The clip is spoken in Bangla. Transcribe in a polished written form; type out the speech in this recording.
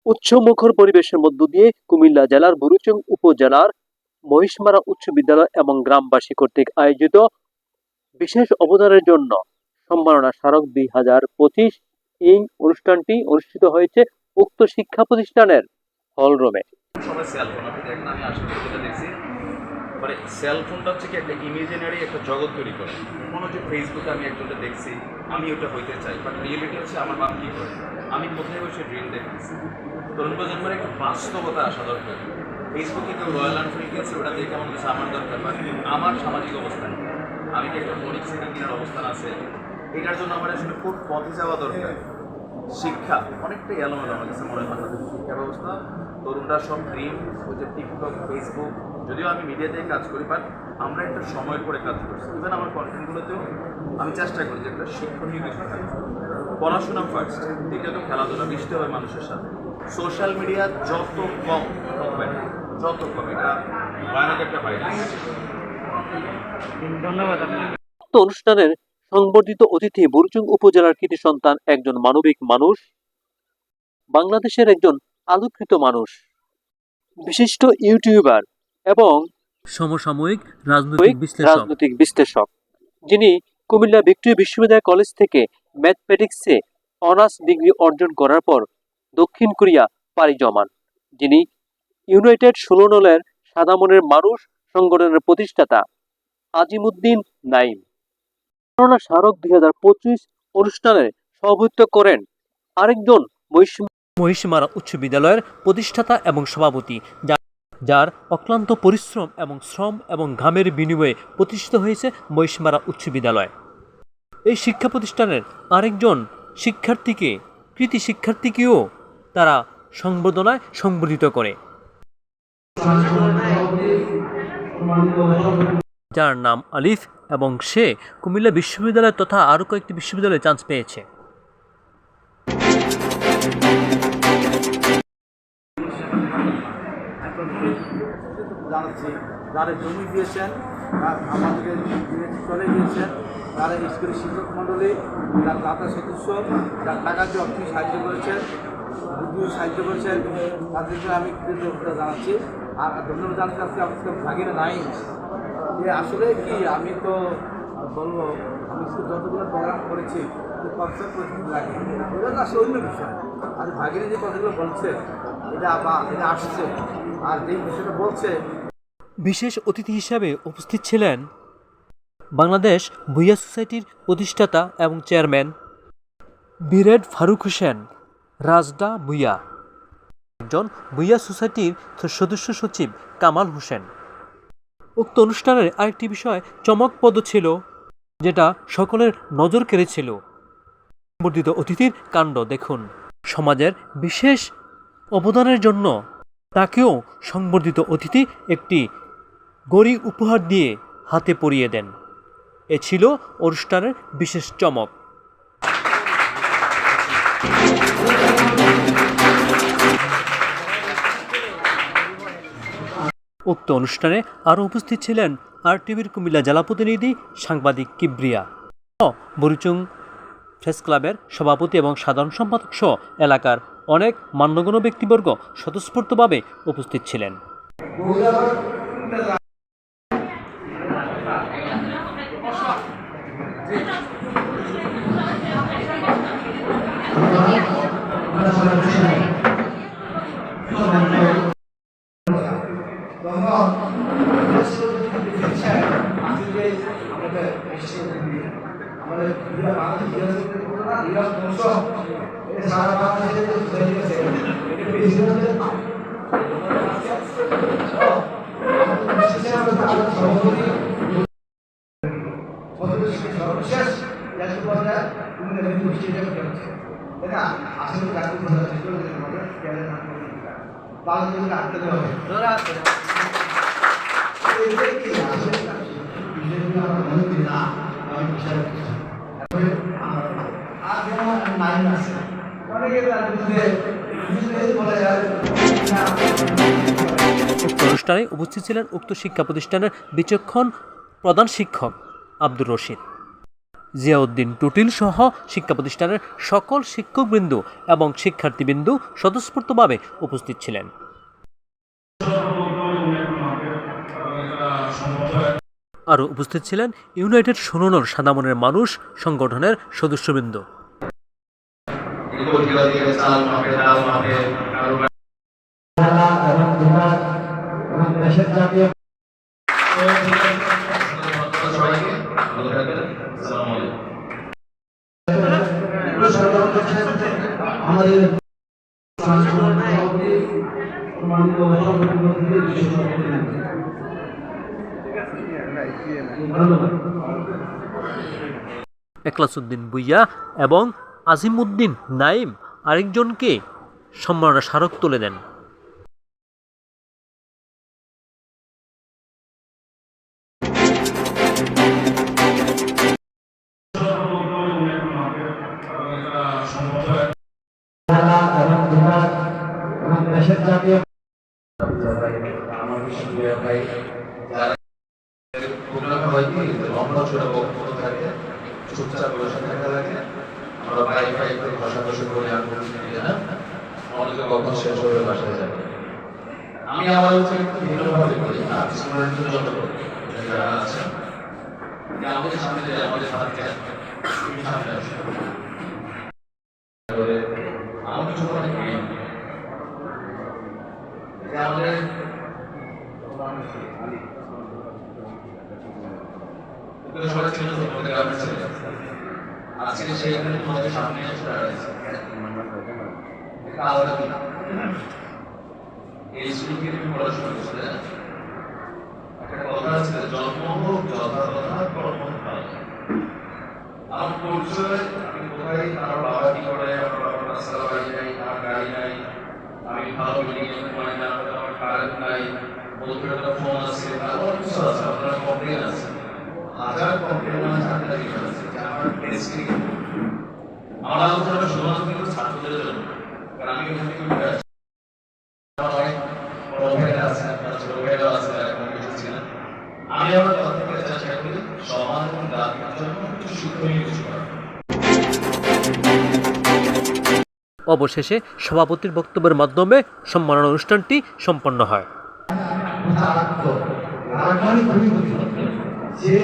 উৎসবমুখর পরিবেশের মধ্য দিয়ে কুমিল্লা জেলার বুড়িচং উপজেলার মহিষমারা উচ্চ বিদ্যালয় এবং গ্রামবাসী কর্তৃক আয়োজিত বিশেষ অবদানের জন্য সম্মাননা স্মারক 2025 এই অনুষ্ঠানটি অনুষ্ঠিত হয়েছে উক্ত শিক্ষা প্রতিষ্ঠানের হলরুমে। সবাই সেলফোন আপনি দেখেন, আমি আসলে যেটা দেখছি মানে সেলফোনটা হচ্ছে কি একটা ইমেজিনারি একটা জগৎ তৈরি করে। মনে হচ্ছে ফেসবুকে আমি একজনটা দেখছি, আমি ওটা হইতে চাই, বাট রিয়েলিটি হচ্ছে আমার বাপ কী করে, আমি কোথায় বসে ড্রিম দেখতেছি। তরুণ প্রজন্মের একটা বাস্তবতা আসা দরকার। ফেসবুকে কেউ রয়্যাল এনফিল্ড কিনছে, ওটা দেখে আমার কাছে আমার দরকার, বাট আমার সামাজিক অবস্থান, আমি কি একটা মনিক সাইকেল কেনার অবস্থান আছে, এটার জন্য আমার আসলে কোন পথে যাওয়া দরকার। শিক্ষা অনেকটাই এলোমেলো আমার কাছে মনে হয়। শিক্ষা ব্যবস্থা তরুণরা সব ড্রিম, ওই যে টিকটক, ফেসবুক, যদিও আমি মিডিয়াতে কাজ করি, বাট আমরা একটা সময়ের পরে কাজ করছি। ইভেন আমার কন্টেন্টগুলোতেও আমি চেষ্টা করি যে একটা শিক্ষণীয় কিছু থাকে। পড়াশোনা ফার্স্ট, দ্বিতীয়ত খেলাধুলা, মিশতে হয় মানুষের সাথে। সোশ্যাল মিডিয়া যত কম হবে, যত কম, এটা ভয়ানক একটা ভাইরাস। ধন্যবাদ। অনুষ্ঠানের সংবর্ধিত অতিথি বুড়িচং উপজেলার কৃতি সন্তান, একজন মানবিক মানুষ, বাংলাদেশের একজন আলোকিত মানুষ, বিশিষ্ট ইউটিউবার এবং সমসাময়িক রাজনৈতিক বিশ্লেষক, যিনি কুমিল্লা ভিক্টোরিয়া বিশ্ববিদ্যালয় কলেজ থেকে ম্যাথমেটিক্সে অনার্স ডিগ্রি অর্জন করার পর দক্ষিণ কোরিয়া পাড়ি জমান, যিনি ইউনাইটেড 16 নলের সাদা মনের মানুষ সংগঠনের প্রতিষ্ঠাতা আজিমুদ্দিন নাইম। সম্মাননা স্মারক 2025 অনুষ্ঠানে সভাপতিত্ব করেন আরেকজন মহিষমারা উচ্চ বিদ্যালয়ের প্রতিষ্ঠাতা এবং সভাপতি, যার অক্লান্ত পরিশ্রম এবং শ্রম এবং ঘামের বিনিময়ে প্রতিষ্ঠিত হয়েছে মহিষমারা উচ্চ বিদ্যালয়। এই শিক্ষা প্রতিষ্ঠানের আরেকজন কৃতি শিক্ষার্থীকেও তারা সংবর্ধনায় সংবর্ধিত করে, যার নাম আলিফ, এবং সে কুমিল্লা বিশ্ববিদ্যালয় তথা আরও কয়েকটি বিশ্ববিদ্যালয়ে চান্স পেয়েছে। জানাচ্ছি যারা জমি দিয়েছেন, আমাদেরকে চলে গিয়েছেন, তারা স্কুলের শিক্ষক মণ্ডলী, যারা দাতা সদস্য, যারা টাকা দিয়ে অর্থ সাহায্য করেছেন, বুদ্ধিও সাহায্য করেছেন, তাদেরকে আমি কৃতজ্ঞতা জানাচ্ছি। আর ধন্যবাদ জানাতে চাচ্ছি আমাদের ভাগিনা নাই, যে আসলে কি আমি তো বলবো, আমি যতগুলো প্রোগ্রাম করেছি কনসার্ট পরিস্থিতি লাগে, ওটা আসলে অন্য বিষয়। আর ভাগিনা যে কথাগুলো বলছে এটা আসছে, আর যে বিষয়টা বলছে। বিশেষ অতিথি হিসাবে উপস্থিত ছিলেন বাংলাদেশ ভূঁইয়া সোসাইটির প্রতিষ্ঠাতা এবং চেয়ারম্যান বিরেড ফারুক হোসেন রাজদা ভূঁইয়া, একজন ভূঁইয়া সোসাইটির সদস্য সচিব কামাল হোসেন। উক্ত অনুষ্ঠানের আরেকটি বিষয় চমকপ্রদ ছিল, যেটা সকলের নজর কেড়েছিল। সংবর্ধিত অতিথির কাণ্ড দেখুন। সমাজের বিশেষ অবদানের জন্য তাকেও সংবর্ধিত অতিথি একটি গড়ি উপহার দিয়ে হাতে পরিয়ে দেন। এ ছিল অনুষ্ঠানের বিশেষ চমক। উক্ত অনুষ্ঠানে আরও উপস্থিত ছিলেন RTVর কুমিল্লা জেলা প্রতিনিধি সাংবাদিক কিবরিয়া, বুড়িচং প্রেস ক্লাবের সভাপতি এবং সাধারণ সম্পাদক সহ এলাকার অনেক মান্যগণ্য ব্যক্তিবর্গ স্বতঃস্ফূর্তভাবে উপস্থিত ছিলেন। অনুষ্ঠানে উপস্থিত ছিলেন উক্ত শিক্ষা প্রতিষ্ঠানের বিচক্ষণ প্রধান শিক্ষক আব্দুর রশিদ, জিয়াউদ্দিন টুটিল সহ শিক্ষা প্রতিষ্ঠানের সকল শিক্ষকবৃন্দ এবং শিক্ষার্থীবৃন্দ স্বতঃস্ফূর্তভাবে উপস্থিত ছিলেন। আরও উপস্থিত ছিলেন ইউনাইটেড সুননর সাদামনের মানুষ সংগঠনের সদস্যবৃন্দ। এখলাসউদ্দিন ভূঁইয়া এবং আজিমউদ্দিন নাইম আরেকজনকে সম্মাননা স্মারক তুলে দেন। আমি আমার ভিন্নভাবে করি যারা আছেন আমাদের সামনে আমাদের সাথে আমার কিছু অনেক আমাদের সবাই ছিল গ্রামের ছেলে আজকে সেইখানে তোমাদের সামনে এসে দাঁড়াইছে আলাদা এই স্কুলকে তুমি পড়াশোনা করছো একটা কথা আছে জন্ম হোক যথাযথা কর্ম আমার পরিচয় আমি কোথায় আমার বাবা কি করে আমার বাবার রাস্তা বাড়ি নাই আমার গাড়ি নাই আমি ভালো বিল্ডিং এ ঘুমাই না আমার কারেন্ট নাই বন্ধুরা ফোন আছে আমার কিছু আছে আপনার কমপ্লেন আছে হাজার কমপ্লেন আছে আপনার রিজন আছে যে আমার টেস্টিং আমার আলোচনা শুধুমাত্র কিন্তু ছাত্রদের জন্য কারণ আমি এখান থেকে উঠে আসছি আমি আমার কথা থেকে চেষ্টা করি সমাজ এবং জাতির জন্য কিছু শিক্ষণীয় কিছু করা। অবশেষে সভাপতির বক্তব্যের মাধ্যমে সম্মাননা অনুষ্ঠানটি সম্পন্ন হয়। যে